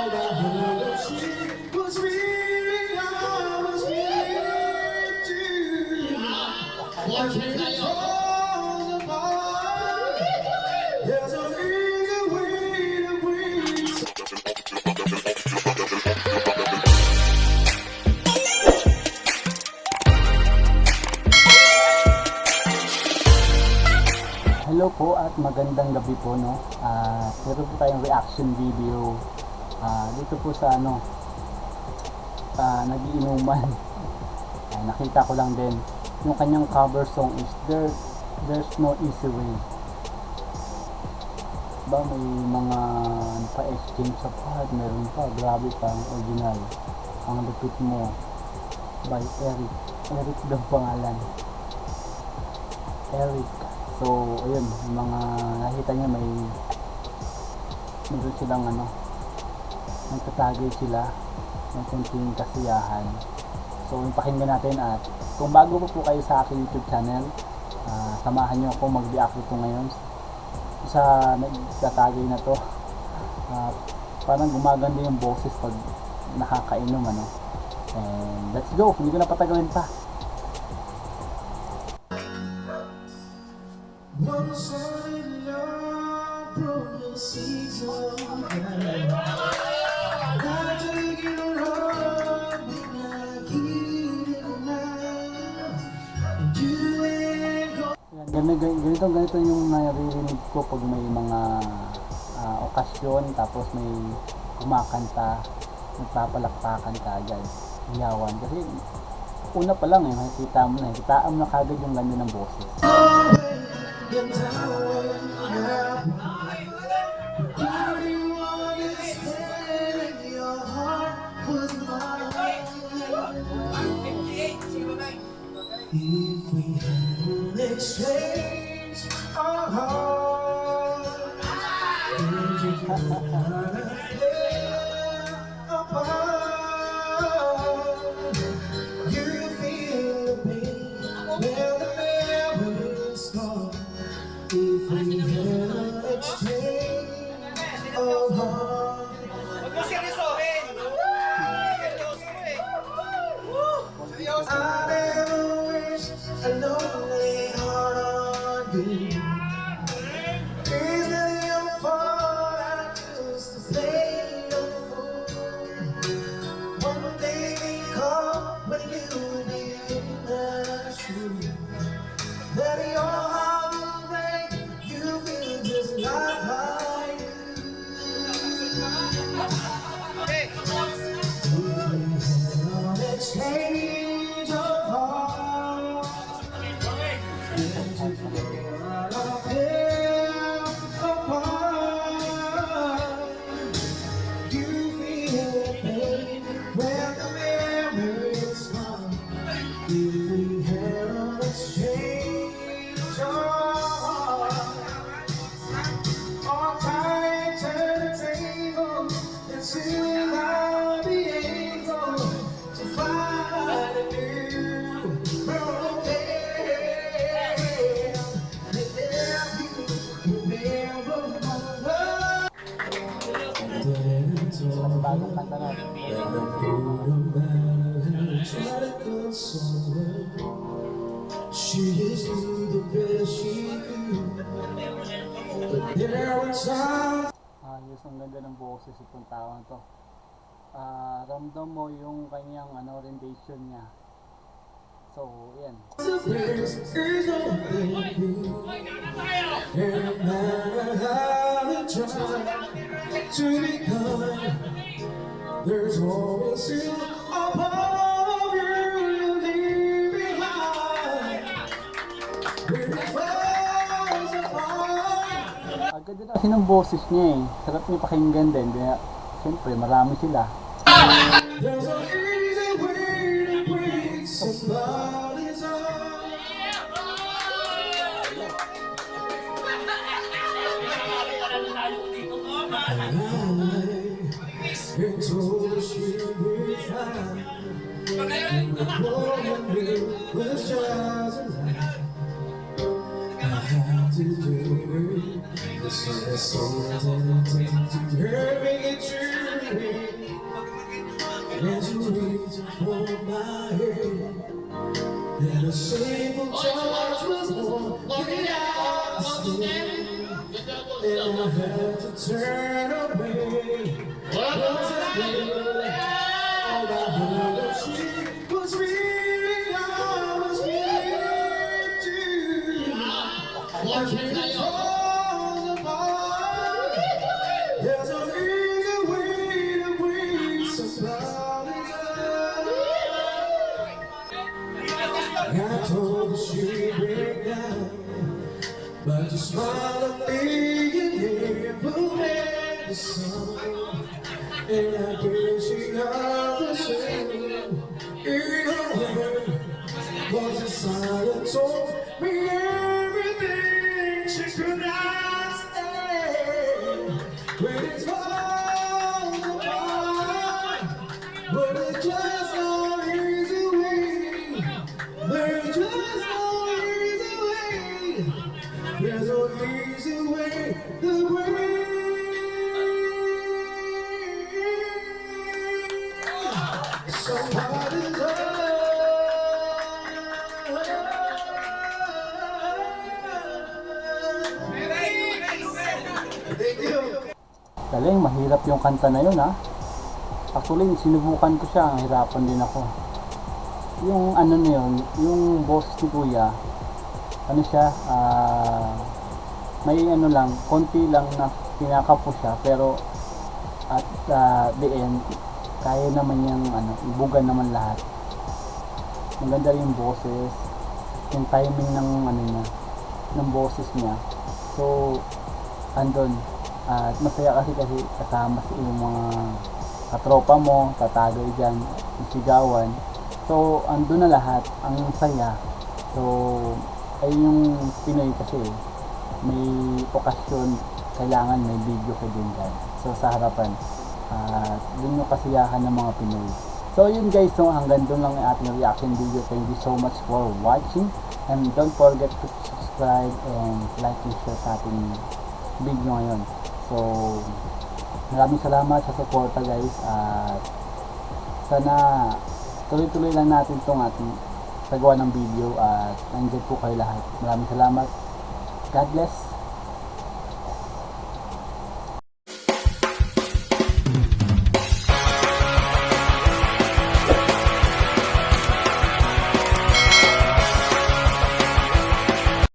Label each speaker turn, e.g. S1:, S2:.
S1: Hello po at magandang gabi po, no. Meron po tayong reaction video dito po sa nagiinuman. Nakita ko lang din yung kanyang cover song is There's No Easy Way. Ba may mga pa-exchange sa pad, meron pa, grabe pa ang original. Ang lupit mo by Eric daw pangalan. Eric. So, ayun, yung mga nakita niya meron silang nagtatagay sila ng konting kasiyahan. So, pakinggan natin at kung bago po kayo sa aking YouTube channel, samahan niyo ako mag-react ito ngayon sa nagtatagay na to. Parang gumaganda yung boses pag nakakainom, and let's go, hindi ko na patagawin pa. Ganito yung naririnig ko pag may mga okasyon, tapos may kumakanta, nagpapalakpakan ka agad, iyawan. Kasi una pa lang nakikita mo na kagad yung ganda ng boses.
S2: If we had exchange our hearts, would you apart? You feel the pain where the memories gone. If we had exchange our hearts. I never wish a lonely heart on you. Is it your fault I used to play the fool? One day we caught when you didn't true. That your heart will break, you feel just like I do. Exchange of hearts. You feel pain when the memories come. If we had an exchange of hearts, all time turn the table and soon I'll be able to find a new romance.
S1: Bagong kanta natin.
S2: She is doing the best she could, but there were times.
S1: Yes, ang ganda ng boses itong tao to. Ramdam mo yung kanyang rendition niya. So, yan.
S2: There's no baby, and no matter how we try to be kind, there's always still a part of you you leave behind. When it falls apart.
S1: Ganda na kasi ng boses niya Sarap niya pakinggan din. Kaya, siyempre, marami sila.
S2: There's an easy way to break somebody's heart. And told her she would be fine. And the woman was just alive. I have to do it. This is so tempting to hurt me, it's true. There's a reason for my head. And a single charge was more than I stand. And I had to turn away. Was it real? All I heard that she was real. I was willing to. Watch me fall apart. There's a easy way to bring somebody up. I told her she'd break down, but you smiled at me and never made the sound. And I guess she understood in a way. Was a silent told me everything she could not stand. When it's falling apart, but it's just no easy way. There's just no easy way. There's no easy way to break. Somebody's
S1: Galing, mahirap yung kanta na yun ha. Actually, sinubukan ko siya, hirapan din ako. Yung ano na yun, yung boss ni Kuya, ano siya, may ano lang, konti lang na pinakapo siya, pero at the end, kaya naman yung ano, ibugan naman lahat. Maganda rin yung boses, yung timing ng ano niya, ng boses niya. So, andun. At masaya kasi kasama sa yung mga katropa mo, tatagay dyan, sigawan. So, andun na lahat, ang saya. So, ay yung Pinoy kasi, may okasyon, kailangan may video ka din dyan. So, sa harapan. Yun yung kasiyahan ng mga Pinoy. So yun guys, so hanggang doon lang ang ating reaction video. Thank you so much for watching, and don't forget to subscribe and like and share sa ating video ngayon. So maraming salamat sa suporta guys, at sana tuloy-tuloy lang natin itong ating paggawa ng video, at nandiyan po kayo lahat. Maraming salamat. God bless.